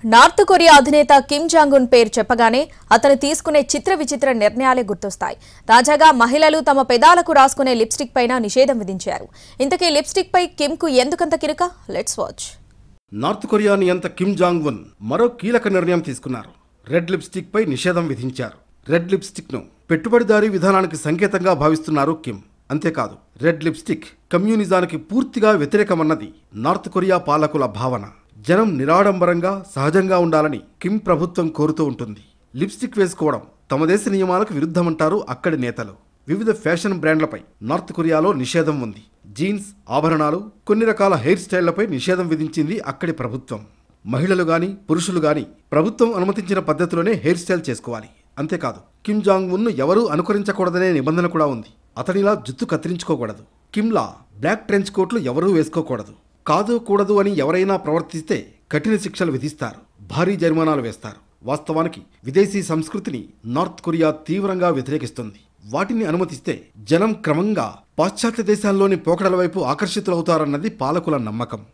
North Korea అధినేత Kim Jong ఉన్ పేరు చెప్పగానే అతను తీసుకునే చిత్ర విచిత్ర నిర్ణయాలే గుర్తొస్తాయి. తాజాగా మహిళలు తమ పెదాలకు రాసుకునే లిప్స్టిక్ పైన నిషేధం విధించారు. ఇంతకీ లిప్స్టిక్ పై కిమ్ కు ఎందుకంత కిరక? Let's watch. నార్త్ కొరియా నియంత కిమ్ జాంగ్ ఉన్ మరో కీలక నిర్ణయం తీసుకున్నారు. రెడ్ లిప్స్టిక్ పై నిషేధం విధించారు. రెడ్ లిప్స్టిక్ ను పెట్టుబడిదారీ విధానానికి సంకేతంగా భావిస్తున్నారు కిమ్. అంతేకాదు, రెడ్ లిప్స్టిక్ కమ్యూనిజానికి పూర్తిగా వ్యతిరేకమన్నది నార్త్ కొరియా పాలకుల భావన. జనం నిరాడంబరంగా సహజంగా ఉండాలని కిమ్ ప్రభుత్వం కోరుతూ ఉంటుంది. లిప్స్టిక్ వేసుకోవడం తమ దేశ నియమాలకు విరుద్ధమంటారు అక్కడి నేతలు. వివిధ ఫ్యాషన్ బ్రాండ్లపై నార్త్ కొరియాలో నిషేధం ఉంది. జీన్స్, ఆభరణాలు, కొన్ని రకాల హెయిర్ స్టైళ్లపై నిషేధం విధించింది అక్కడి ప్రభుత్వం. మహిళలు గాని పురుషులు గాని ప్రభుత్వం అనుమతించిన పద్ధతిలోనే హెయిర్ స్టైల్ చేసుకోవాలి. అంతేకాదు, కిమ్ జాంగ్ ఉన్ ను ఎవరూ అనుకరించకూడదనే నిబంధన కూడా ఉంది. అతనిలా జుత్తు కత్తిరించుకోకూడదు. కిమ్లా బ్లాక్ ట్రెంచ్ కోట్లు ఎవరూ వేసుకోకూడదు. కాదు కూడదు అని ఎవరైనా ప్రవర్తిస్తే కఠిన శిక్షలు విధిస్తారు, భారీ జరిమానాలు వేస్తారు. వాస్తవానికి విదేశీ సంస్కృతిని నార్త్ కొరియా తీవ్రంగా వ్యతిరేకిస్తుంది. వాటిని అనుమతిస్తే జనం క్రమంగా పాశ్చాత్య దేశాల్లోని పోకడల వైపు ఆకర్షితులవుతారన్నది పాలకుల నమ్మకం.